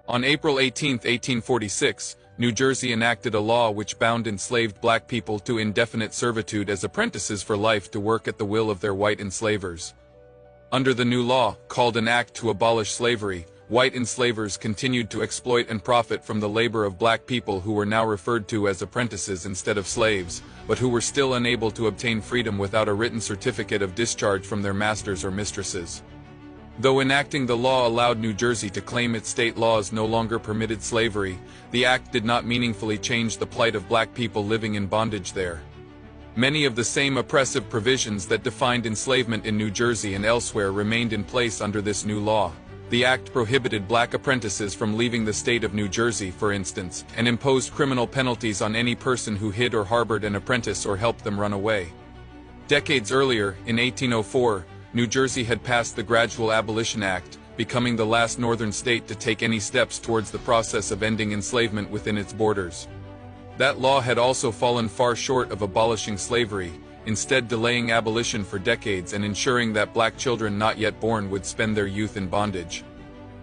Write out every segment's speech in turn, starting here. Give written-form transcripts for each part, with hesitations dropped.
On April 18, 1846, New Jersey enacted a law which bound enslaved black people to indefinite servitude as apprentices for life to work at the will of their white enslavers. Under the new law, called an Act to Abolish Slavery, white enslavers continued to exploit and profit from the labor of black people who were now referred to as apprentices instead of slaves, but who were still unable to obtain freedom without a written certificate of discharge from their masters or mistresses. Though enacting the law allowed New Jersey to claim its state laws no longer permitted slavery, the act did not meaningfully change the plight of black people living in bondage there. Many of the same oppressive provisions that defined enslavement in New Jersey and elsewhere remained in place under this new law. The act prohibited black apprentices from leaving the state of New Jersey, for instance, and imposed criminal penalties on any person who hid or harbored an apprentice or helped them run away. Decades earlier, in 1804, New Jersey had passed the Gradual Abolition Act, becoming the last northern state to take any steps towards the process of ending enslavement within its borders. That law had also fallen far short of abolishing slavery, instead delaying abolition for decades and ensuring that black children not yet born would spend their youth in bondage.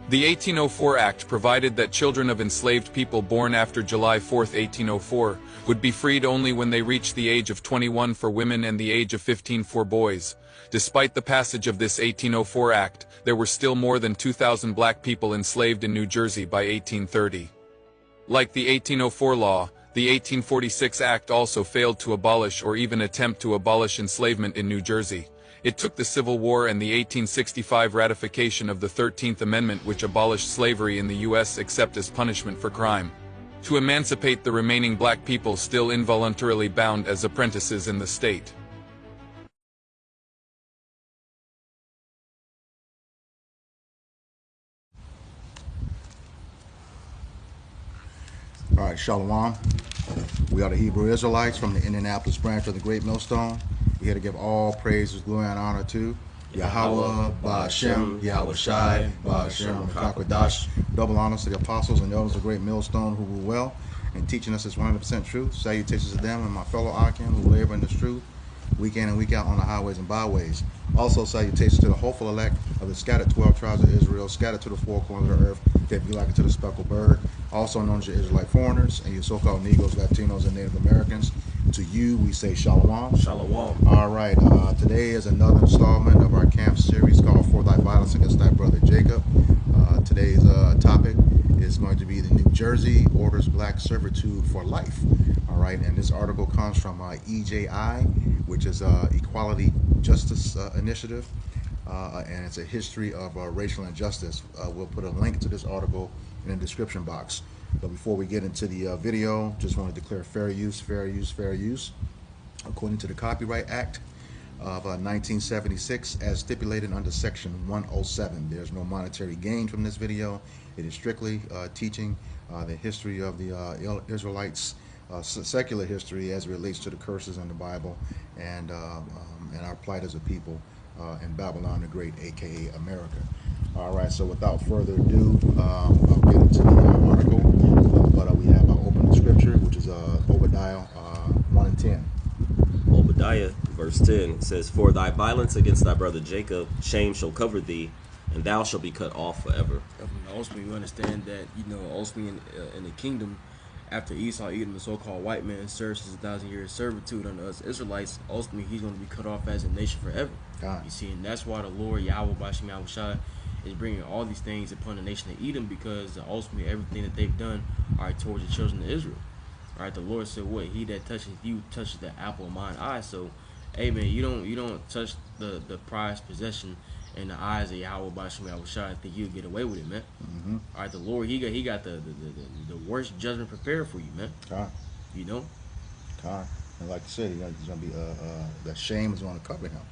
The 1804 Act provided that children of enslaved people born after July 4, 1804, would be freed only when they reached the age of 21 for women and the age of 15 for boys. Despite the passage of this 1804 Act, there were still more than 2,000 black people enslaved in New Jersey by 1830. Like the 1804 law, the 1846 Act also failed to abolish or even attempt to abolish enslavement in New Jersey. It took the Civil War and the 1865 ratification of the 13th Amendment, which abolished slavery in the U.S. except as punishment for crime, to emancipate the remaining black people still involuntarily bound as apprentices in the state. All right, Shalom. We are the Hebrew Israelites from the Indianapolis branch of the Great Millstone. We're here to give all praises, glory, and honor to Yahweh, Ba'Shem, Yahweh Shai, Ba'Shem, Kakwadash. Double honors to the apostles and elders of the Great Millstone who rule well and teaching us this 100% truth. Salutations to them and my fellow Akim who labor in this truth week in and week out on the highways and byways. Also salutations to the hopeful elect of the scattered 12 tribes of Israel, scattered to the four corners of the earth, that be likened to the speckled bird, also known as your Israelite foreigners and your so-called Negroes, Latinos, and Native Americans. To you, we say Shalom. Shalom. All right, today is another installment of our camp series called For Thy Violence Against Thy Brother Jacob. Today's topic is going to be the New Jersey orders black servitude for life. All right, and this article comes from EJI, which is Equality Justice Initiative, and it's a history of racial injustice. We'll put a link to this article in the description box. But before we get into the video, just want to declare fair use. According to the Copyright Act of 1976, as stipulated under Section 107. There's no monetary gain from this video. It is strictly teaching the history of the Israelites, secular history as it relates to the curses in the Bible and our plight as a people in Babylon the Great, aka America. All right, so without further ado, I'll get into the article. But we have open scripture, which is Obadiah 1 and 10. Obadiah, verse 10, says, For thy violence against thy brother Jacob, shame shall cover thee, and thou shalt be cut off forever. Ultimately, we understand that, ultimately in the kingdom, after Esau, Edom, the so-called white man, serves his 1,000 years servitude under us Israelites, ultimately he's going to be cut off as a nation forever. God. You see, and that's why the Lord, Yahweh, Ba'Shem, Yahweh Shai, is bringing all these things upon the nation of Edom, because ultimately everything that they've done are towards the children of Israel. All right, the Lord said, "What he that touches you touches the apple of mine eye." So, hey man, you don't touch the prized possession in the eyes of Yahweh Ba'Shem Yahweh Shai. I think you'll get away with it, man. Mm-hmm. All right, the Lord, he got the worst judgment prepared for you, man. God. God. And like you said, he's gonna be that shame is gonna cover him.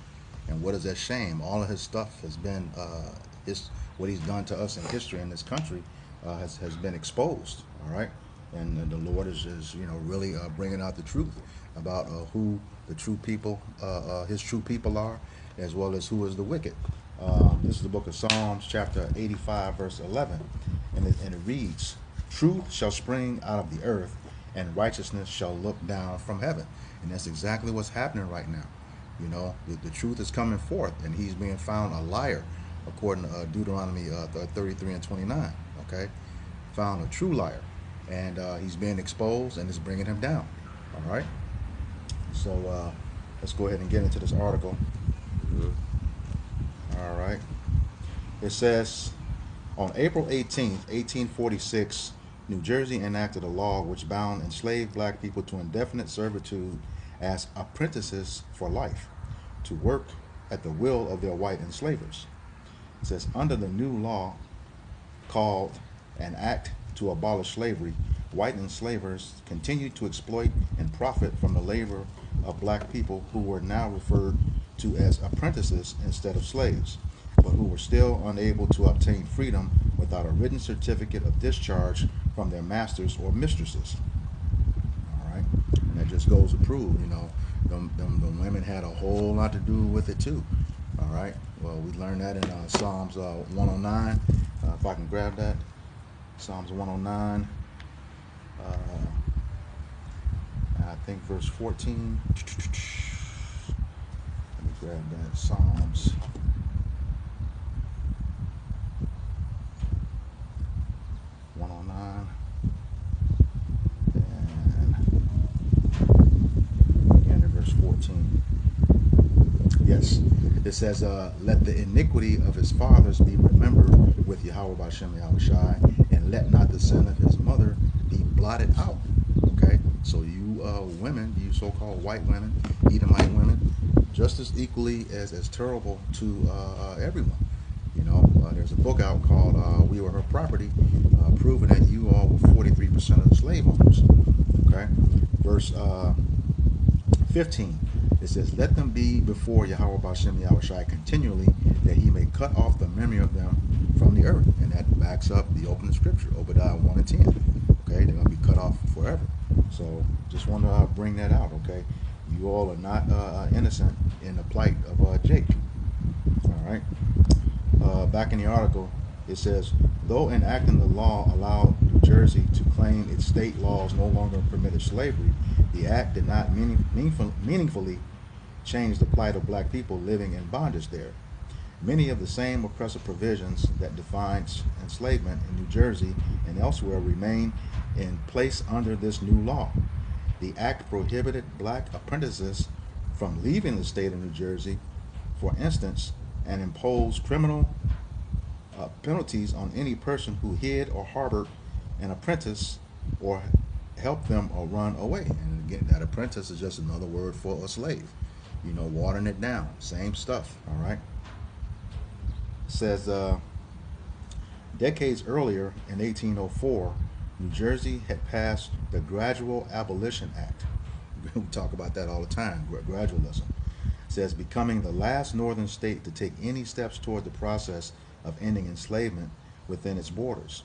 And what is that shame? All of his stuff has been what he's done to us in history in this country has been exposed. All right, and the Lord is really bringing out the truth about who the true people, his true people are, as well as who is the wicked. This is the book of Psalms, chapter 85, verse 11, and it reads, "Truth shall spring out of the earth, and righteousness shall look down from heaven." And that's exactly what's happening right now. The truth is coming forth, and he's being found a liar, according to Deuteronomy 33 and 29. Okay, found a true liar, and he's being exposed, and it's bringing him down. All right. So let's go ahead and get into this article. All right. It says, on April 18th, 1846, New Jersey enacted a law which bound enslaved black people to indefinite servitude as apprentices for life, to work at the will of their white enslavers. It says, under the new law called an Act to Abolish Slavery, white enslavers continued to exploit and profit from the labor of black people who were now referred to as apprentices instead of slaves, but who were still unable to obtain freedom without a written certificate of discharge from their masters or mistresses. All right, and that just goes to prove, them women had a whole lot to do with it too. All right, well, we learned that in Psalms 109. If I can grab that, Psalms 109. I think verse 14. Let me grab that. Psalms 109. And again in verse 14. Yes. It says, let the iniquity of his fathers be remembered with Yahweh Bashem Yahushai, and let not the sin of his mother be blotted out. Okay, so you women, you so-called white women, Edomite women, just as equally as terrible to everyone. There's a book out called We Were Her Property, proving that you all were 43% of the slave owners. Okay, verse 15. It says, let them be before Yahweh Bashem Yahushai continually, that he may cut off the memory of them from the earth. And that backs up the opening scripture, Obadiah 1 and 10. Okay, they're going to be cut off forever. So just want to bring that out, okay? You all are not innocent in the plight of Jake. All right. Back in the article, it says, though enacting the law allowed New Jersey to claim its state laws no longer permitted slavery, the act did not meaningfully change the plight of black people living in bondage there. Many of the same oppressive provisions that defined enslavement in New Jersey and elsewhere remain in place under this new law. The act prohibited black apprentices from leaving the state of New Jersey, for instance, and imposed criminal penalties on any person who hid or harbored an apprentice or helped them or run away. And again, that apprentice is just another word for a slave. Watering it down, same stuff. All right. It says, decades earlier, in 1804, New Jersey had passed the Gradual Abolition Act. We talk about that all the time, gradualism. It says, becoming the last northern state to take any steps toward the process of ending enslavement within its borders.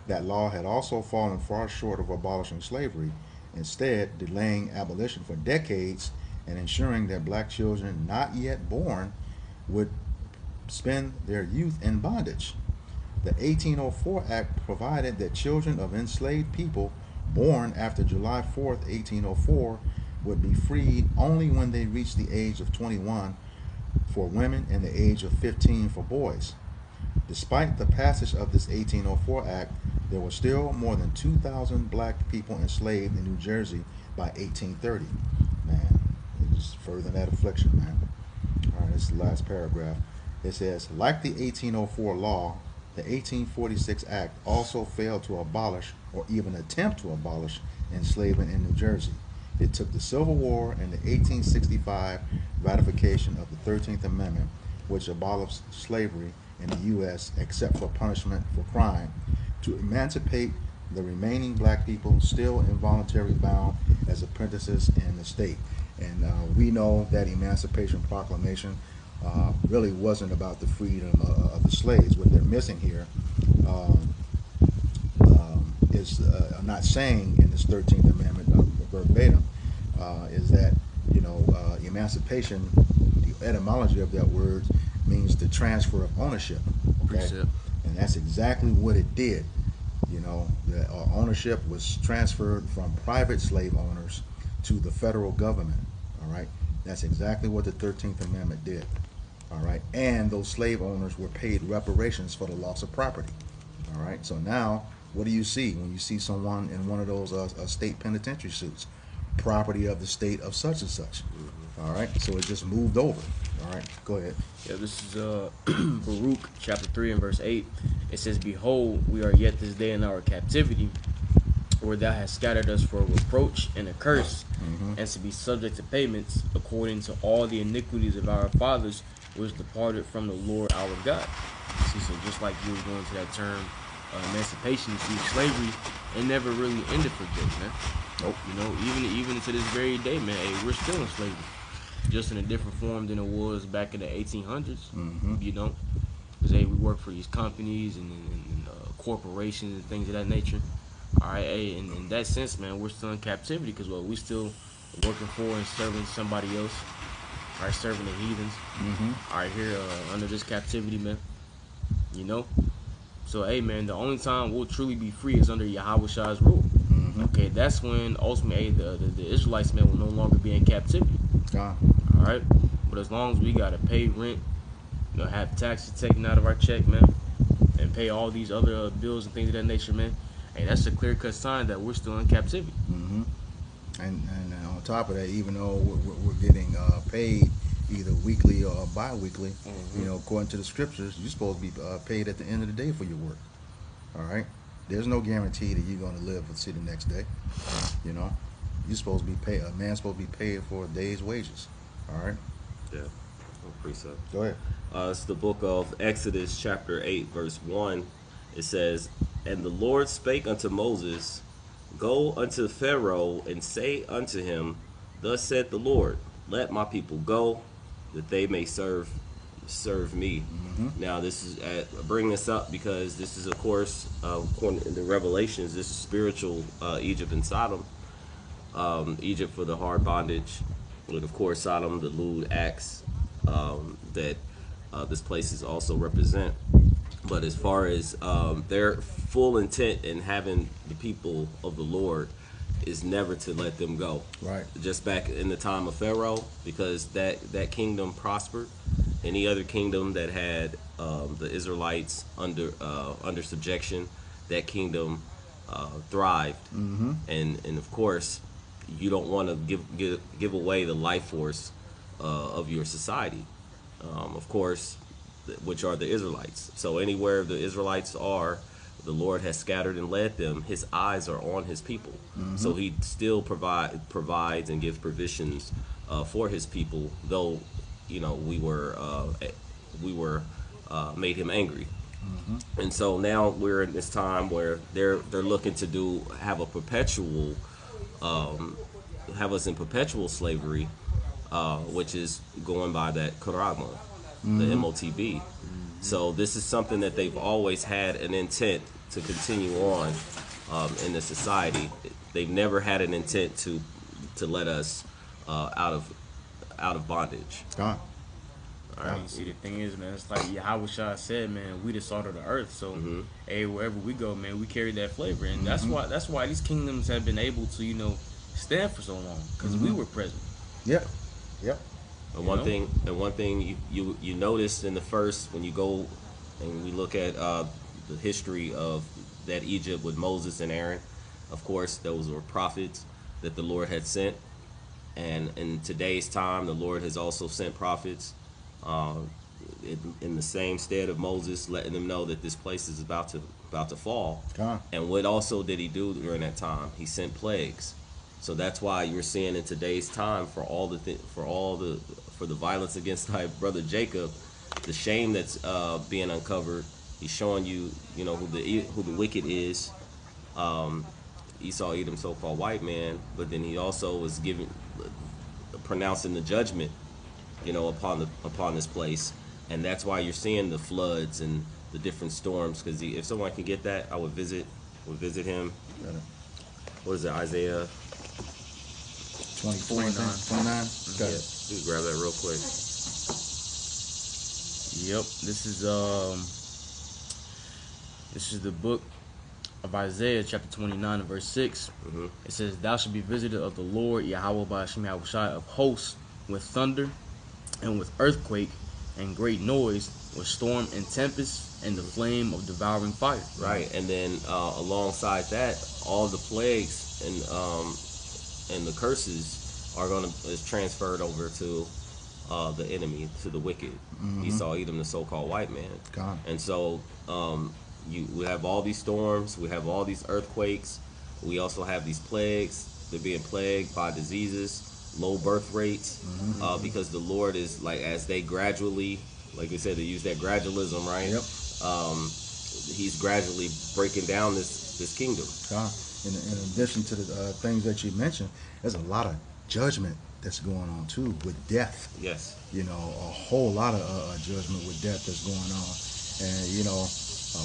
That law had also fallen far short of abolishing slavery, instead delaying abolition for decades and ensuring that black children not yet born would spend their youth in bondage. The 1804 Act provided that children of enslaved people born after July 4th, 1804 would be freed only when they reached the age of 21 for women and the age of 15 for boys. Despite the passage of this 1804 Act, there were still more than 2,000 black people enslaved in New Jersey by 1830. Man, it's further that affliction, man. All right, this is the last paragraph. It says, like the 1804 law, the 1846 Act also failed to abolish or even attempt to abolish enslavement in New Jersey. It took the Civil War and the 1865 ratification of the 13th Amendment, which abolished slavery in the U.S. except for punishment for crime, to emancipate the remaining black people still involuntarily bound as apprentices in the state. And we know that Emancipation Proclamation really wasn't about the freedom of the slaves. What they're missing here is not saying in this 13th Amendment verbatim is that emancipation, the etymology of that word means the transfer of ownership. Okay, Precept. and that's exactly what it did. The ownership was transferred from private slave owners to the federal government. All right, that's exactly what the 13th Amendment did. All right, and those slave owners were paid reparations for the loss of property. All right, so now What do you see when you see someone in one of those state penitentiary suits? Property of the state of such and such. All right, so it just moved over. All right, go ahead. Yeah, this is Baruch chapter 3 and verse 8. It says, "Behold, we are yet this day in our captivity, where thou hast scattered us for a reproach and a curse, and to be subject to payments, according to all the iniquities of our fathers, which departed from the Lord our God." See, so just like you were going to that term, emancipation, see, slavery, it never really ended for Jake, man. Nope. You know, even to this very day, man, hey, we're still in slavery, just in a different form than it was back in the 1800s. You know, because hey, we work for these companies and corporations and things of that nature. All right, hey, in that sense, man, we're still in captivity because we still working for and serving somebody else. All right, serving the heathens. All right, here under this captivity, man. You know, so hey, man, the only time we'll truly be free is under Yahweh's rule. Okay, that's when ultimately the Israelites, man, will no longer be in captivity. God. All right, but as long as we gotta pay rent, you know, have taxes taken out of our check, man, and pay all these other bills and things of that nature, man, hey, that's a clear-cut sign that we're still in captivity. And on top of that, even though we're getting paid either weekly or bi-weekly, you know, according to the scriptures, you're supposed to be paid at the end of the day for your work. All right, there's no guarantee that you're going to live and see the next day. You know, you're supposed to be paid. A man's supposed to be paid for a day's wages. All right. Yeah. Precept. Go ahead. It's the book of Exodus, chapter 8, verse 1. It says, "And the Lord spake unto Moses, Go unto Pharaoh, and say unto him, Thus saith the Lord, Let my people go, that they may serve me." Now, this is bring this up because this is, of course, according to the Revelations, this is spiritual Egypt and Sodom. Egypt for the hard bondage, and of course Sodom, the lewd acts that this places also represent. But as far as their full intent in having the people of the Lord is never to let them go. Right. Just back in the time of Pharaoh, because that kingdom prospered. Any other kingdom that had the Israelites under subjection, that kingdom thrived. And of course, you don't want to give away the life force of your society. Of course, which are the Israelites. So anywhere the Israelites are, the Lord has scattered and led them. His eyes are on his people. So he still provides and gives provisions for his people, though, you know, we were made him angry. And so now we're in this time where they're looking to have a perpetual have us in perpetual slavery, which is going by that Karagma, the MOTB. So this is something that they've always had an intent to continue on in the society. They've never had an intent to let us out of bondage. God. All right. See, the thing is, man, it's like Yahweh said, man, we the salt of the earth. So, hey, wherever we go, man, we carry that flavor, and that's why these kingdoms have been able to, you know, stand for so long, because we were present. Yeah. Yep. And one thing you notice in the first, when you go and we look at the history of that Egypt with Moses and Aaron, of course, those were prophets that the Lord had sent. And in today's time, the Lord has also sent prophets in the same stead of Moses, letting them know that this place is about to fall. And what also did he do during that time? He sent plagues. So that's why you're seeing in today's time, for the violence against thy brother Jacob, the shame that's being uncovered. He's showing you, you know, who the wicked is. Esau, Edom, so-called white man, but then he also was pronouncing the judgment, you know, upon this place, and that's why you're seeing the floods and the different storms. Because if someone can get that, I would visit him. What is it, Isaiah 29. Yeah, dude, grab that real quick. Yep, this is the book of Isaiah, chapter 29 and verse 6. It says, "Thou shalt be visited of the Lord, Yahweh Ba'ashem Yahushai of hosts, with thunder and with earthquake and great noise, with storm and tempest and the flame of devouring fire. Right, and then alongside that, all the plagues and the curses is transferred over to the enemy, to the wicked. Esau, Edom, the so-called white man. God. And so we have all these storms, we have all these earthquakes, we also have these plagues. They're being plagued by diseases, low birth rates, because the Lord is like, as they gradually, like they said, they use that gradualism, right? Yep. He's gradually breaking down this kingdom. God. In addition to the things that you mentioned, there's a lot of judgment that's going on too with death. Yes. You know, a whole lot of judgment with death that's going on, and you know,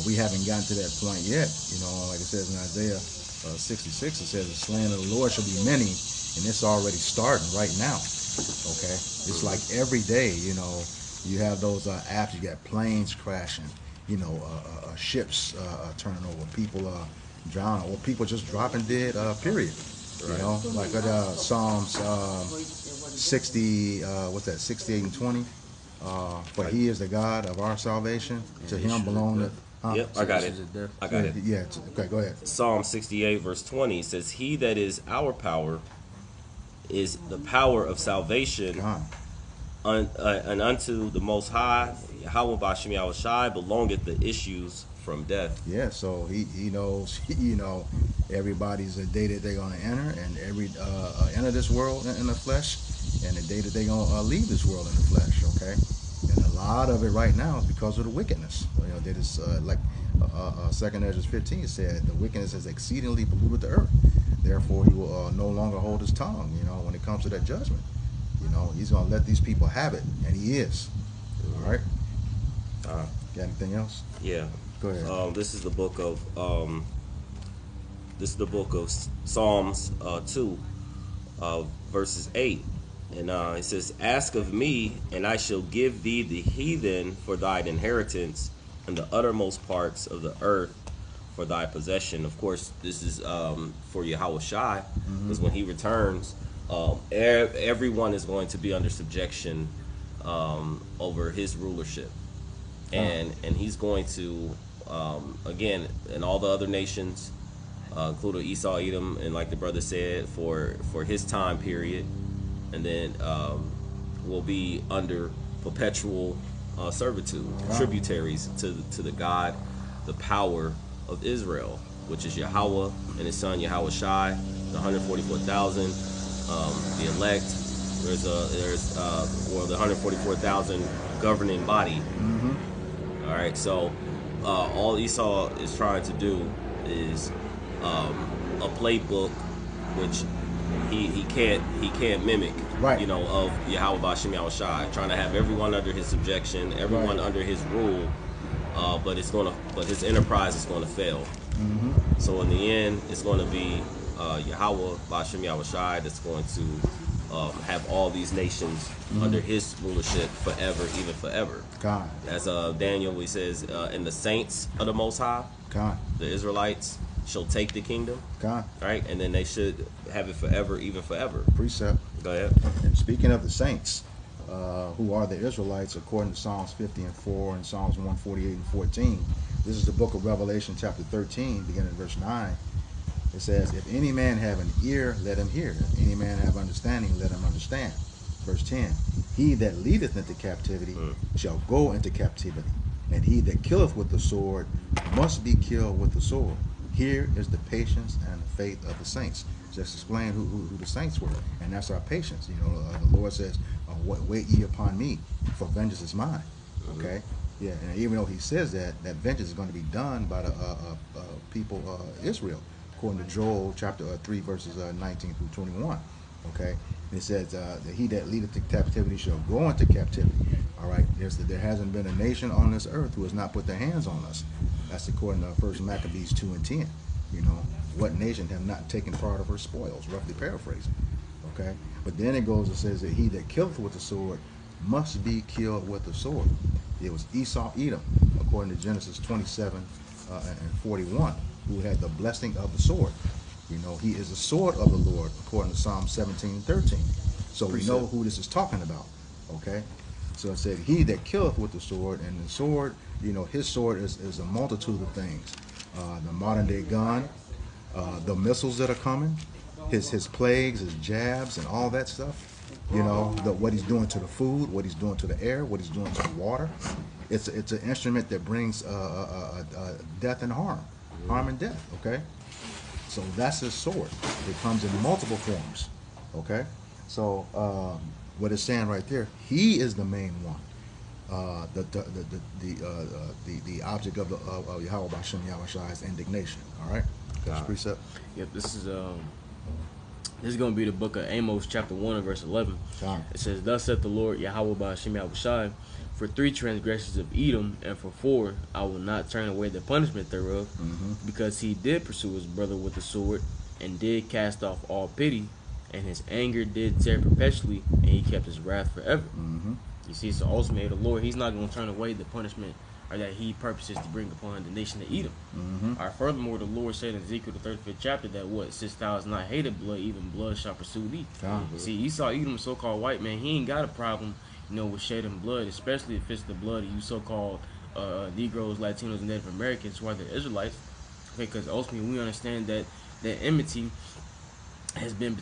we haven't gotten to that point yet. You know, like it says in Isaiah 66, it says the slain of the Lord shall be many, and it's already starting right now. Okay, it's like every day. You know, you have those after you got planes crashing. You know, ships turning over, people drowning, or people just dropping dead. Period. You know, like Psalms 60, what's that, 68 and 20? For he is the God of our salvation. To him belong the... Yep, I got it. Yeah, okay, go ahead. Psalm 68 verse 20 says, he that is our power is the power of salvation, and unto the Most High, Yahweh Bashem Yahushai, belongeth the issues from death. Yeah, so he knows, you know, everybody's the day that they're going to enter, and enter this world in the flesh, and the day that they're going to leave this world in the flesh, okay? And a lot of it right now is because of the wickedness. You know, that is like 2nd Ezra 15 said, the wickedness has exceedingly polluted the earth. Therefore, he will no longer hold his tongue, you know, when it comes to that judgment. You know, he's going to let these people have it, and he is. All right? Got anything else? Yeah. Go ahead. This is the book of Psalms 2, verses 8. And it says, ask of me, and I shall give thee the heathen for thine inheritance, and the uttermost parts of the earth for thy possession. Of course, this is for Yahweh Shai, because when he returns, everyone is going to be under subjection over his rulership. And he's going to, again, and all the other nations, including Esau, Edom, and like the brother said, for his time period, and then will be under perpetual servitude, tributaries to the God, the power of Israel, which is Yahweh and his son Yahweh Shai, the 144,000, the elect. There's the 144,000 governing body. All right, so all Esau is trying to do is a playbook which he can't mimic, right? You know, of Yahweh Bashem Yahushai, trying to have everyone under his subjection, everyone under his rule, but his enterprise is going to fail. So in the end, it's going to be Yahweh Bashem Yahushai that's going to have all these nations under his rulership forever, even forever. God. As Daniel, he says, and the saints of the Most High, God, the Israelites, shall take the kingdom. God. Right? And then they should have it forever, even forever. Precept. Go ahead. And speaking of the saints, who are the Israelites, according to Psalms 50 and 4 and Psalms 148 and 14, this is the book of Revelation chapter 13, beginning at verse 9. It says, if any man have an ear, let him hear. If any man have understanding, let him understand. Verse 10, he that leadeth into captivity shall go into captivity, and he that killeth with the sword must be killed with the sword. Here is the patience and the faith of the saints. Just explain who the saints were, and that's our patience. You know, the Lord says, wait ye upon me, for vengeance is mine. Okay? Yeah, and even though he says that vengeance is going to be done by the people Israel, according to Joel chapter 3, verses 19 through 21. Okay? And it says, that he that leadeth to captivity shall go into captivity. All right? There hasn't been a nation on this earth who has not put their hands on us. That's according to 1 Maccabees 2 and 10. You know, what nation have not taken part of her spoils, roughly paraphrasing. Okay? But then it goes and says that he that killeth with the sword must be killed with the sword. It was Esau, Edom, according to Genesis 27 and 41, who had the blessing of the sword. You know, he is the sword of the Lord, according to Psalm 17 and 13. So we know who this is talking about. Okay? So it said, he that killeth with the sword, and the sword, his sword is a multitude of things. The modern day gun, the missiles that are coming, his plagues, his jabs, and all that stuff. What he's doing to the food, what he's doing to the air, what he's doing to the water. It's an instrument that brings death and harm and death. Okay, so that's his sword. It comes in multiple forms. Okay, so what it's saying right there, he is the main one. The object of Yahweh Bashem Yahushai's indignation. All right, that's precept. Yep, this is going to be the book of Amos, chapter 1 and verse 11. It says, "Thus saith the Lord Yahweh Bashem Yahushai, for 3 transgressions of Edom, and for 4 I will not turn away the punishment thereof, because he did pursue his brother with the sword, and did cast off all pity, and his anger did tear perpetually, and he kept his wrath forever." You see, so ultimately the Lord, he's not going to turn away the punishment or that he purposes to bring upon the nation of Edom. All right, furthermore, the Lord said in Ezekiel the 35th chapter that since thou hast not hated blood, even blood shall pursue thee. See, Esau, Edom, so-called white man, he ain't got a problem, with shedding blood, especially if it's the blood of you so-called Negroes, Latinos, and Native Americans who are the Israelites. Okay, because ultimately we understand that enmity has been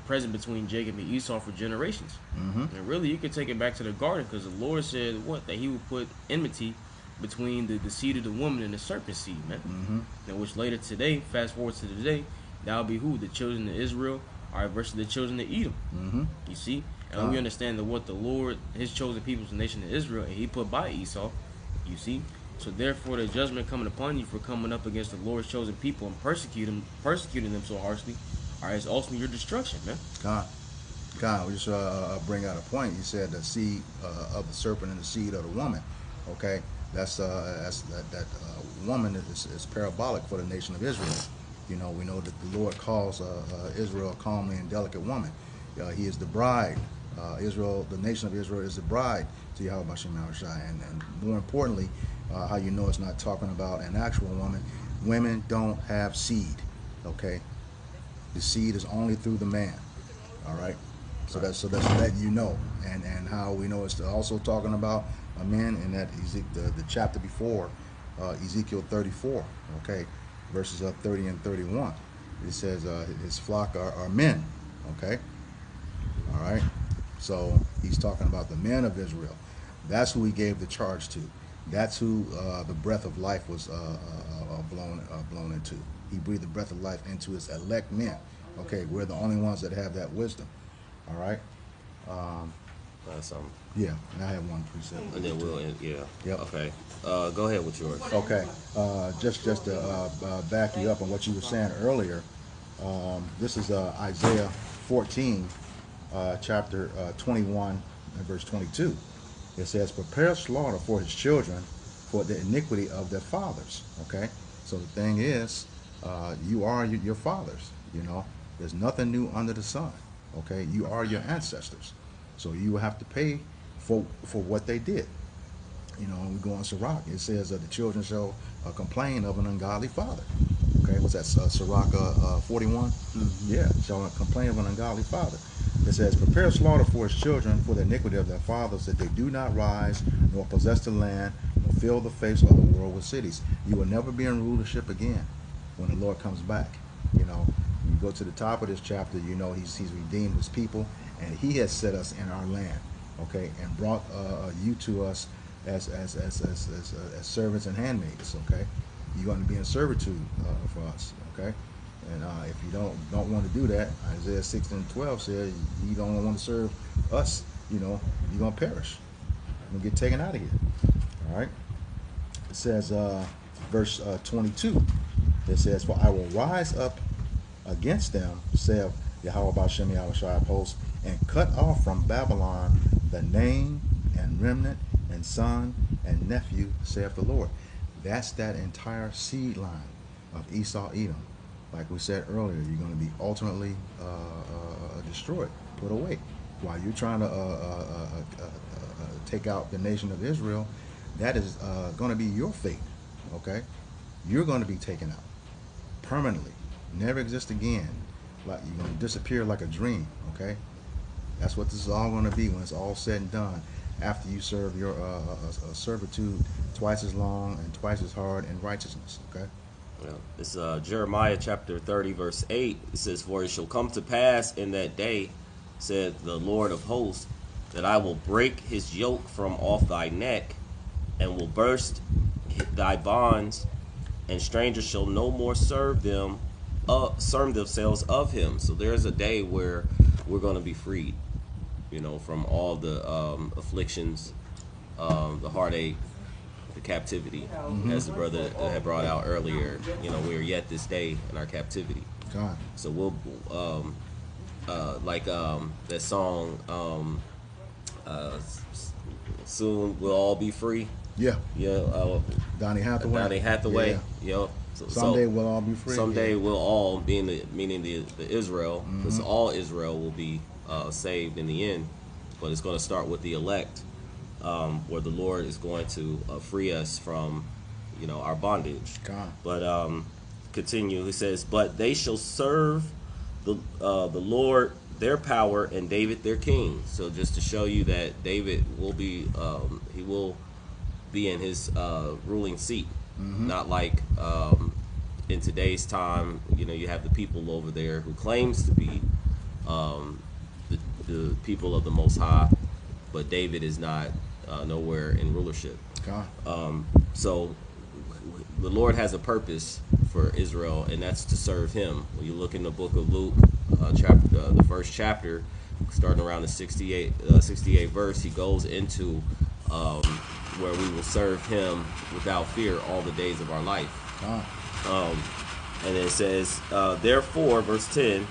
present between Jacob and Esau for generations. And really, you could take it back to the garden, because the Lord said that he would put enmity between the seed of the woman and the serpent seed, man. And which later today, fast forward to today, that'll be who? The children of Israel versus the children of Edom. You see? And we understand that what the Lord, his chosen people is the nation of Israel, and he put by Esau. You see? So therefore, the judgment coming upon you for coming up against the Lord's chosen people and persecuting them so harshly, is ultimately your destruction, man. We just bring out a point. You said the seed of the serpent and the seed of the woman. Okay, that woman is parabolic for the nation of Israel. We know that the Lord calls Israel a comely and delicate woman. He is the bride. Israel, the nation of Israel, is the bride to Yahweh Bashem Yahushai. And more importantly, how it's not talking about an actual woman. Women don't have seed. Okay, the seed is only through the man. All right, so that's letting you know, and how we know it's also talking about a man in that the chapter before, Ezekiel 34. Okay, verses 30 and 31. It says his flock are men. Okay, all right. So he's talking about the men of Israel. That's who he gave the charge to. That's who the breath of life was blown into. He breathed the breath of life into his elect men. Okay, we're the only ones that have that wisdom. All right. That's something. Yeah, and I have one precept. And then we'll, yeah. Yep. Okay. Go ahead with yours. Okay. Just to back you up on what you were saying earlier, this is Isaiah 14, chapter 21 and verse 22. It says, "Prepare slaughter for his children for the iniquity of their fathers." Okay, so the thing is, you are your fathers. There's nothing new under the sun. Okay, you are your ancestors, so you will have to pay for what they did. When we go on Sirach, it says that the children shall complain of an ungodly father. Okay, what's that? Sirach 41. Yeah, shall complain of an ungodly father. It says, "Prepare slaughter for his children for the iniquity of their fathers, that they do not rise, nor possess the land, nor fill the face of the world with cities." You will never be in rulership again when the Lord comes back. You go to the top of this chapter, he's redeemed his people, and he has set us in our land, okay, and brought you to us as servants and handmaids, okay. You're going to be in servitude for us, okay. And if you don't want to do that, Isaiah 6 and 12 says you don't want to serve us, you're going to perish. You're going to get taken out of here. All right. It says, verse 22, it says, "For I will rise up against them, saith Yahweh Bashem Yahushai of hosts, and cut off from Babylon the name and remnant and son and nephew, saith the Lord." That's that entire seed line of Esau, Edom. Like we said earlier, you're going to be ultimately destroyed, put away. While you're trying to take out the nation of Israel, that is going to be your fate. Okay, you're going to be taken out permanently, never exist again. Like you're going to disappear like a dream. Okay, That's what this is all going to be when it's all said and done. After you serve your servitude twice as long and twice as hard in righteousness. Okay. Yeah. It's Jeremiah chapter 30, verse 8. It says, "For it shall come to pass in that day, said the Lord of hosts, that I will break his yoke from off thy neck, and will burst thy bonds, and strangers shall no more serve themselves of him." So there's a day where we're going to be freed, from all the afflictions, the heartache, the captivity, as the brother had brought out earlier. We're yet this day in our captivity. God. So we'll, that song, "Soon We'll All Be Free." Yeah. Yeah. Donny Hathaway. Donny Hathaway. Yeah. Yep. Someday we'll all be free. Someday we'll all, meaning the Israel, because all Israel will be saved in the end. But it's going to start with the elect, where the Lord is going to free us from, our bondage. God. But continue. He says, "But they shall serve the Lord their power, and David their king." So just to show you that David will be, he will be in his ruling seat, not like in today's time. You have the people over there who claims to be the people of the Most High, but David is not nowhere in rulership. God. So the Lord has a purpose for Israel, and that's to serve him. When you look in the book of Luke, the first chapter, starting around the 68 verse, he goes into where we will serve him without fear all the days of our life. God. And it says, therefore, verse 10,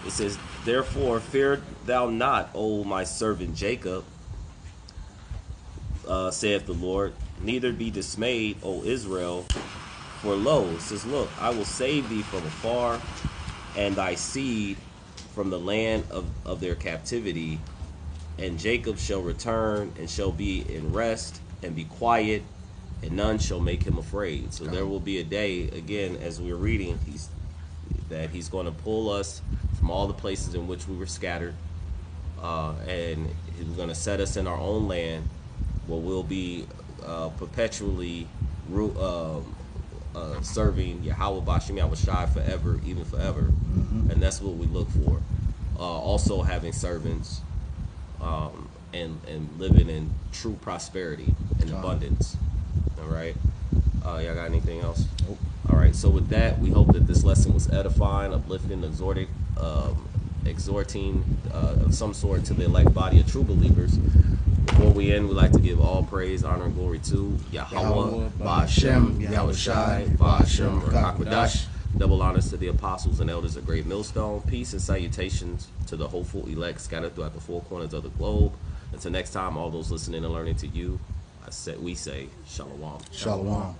it says, "Therefore fear thou not, O my servant Jacob, saith the Lord, neither be dismayed, O Israel, for lo," it says, "look, I will save thee from afar, and thy seed from the land of their captivity, and Jacob shall return and shall be in rest and be quiet, and none shall make him afraid." So there will be a day, again, as we're reading, that he's going to pull us from all the places in which we were scattered, and he's going to set us in our own land, where we'll be perpetually serving Yahweh Bashim Yahushai forever, even forever. And that's what we look for. Also having servants, and living in true prosperity and abundance. All right. Y'all got anything else? Nope. All right. So with that, we hope that this lesson was edifying, uplifting, exhorting of some sort to the elect body of true believers. Before we end, we'd like to give all praise, honor, and glory to Yahweh, Ba'ashem, Yahushai, Ba'ashem, Rakakwadash. Double honors to the apostles and elders of Great Millstone. Peace and salutations to the hopeful elect scattered throughout the four corners of the globe. Until next time, all those listening and learning to you, we say Shalom. Shalom.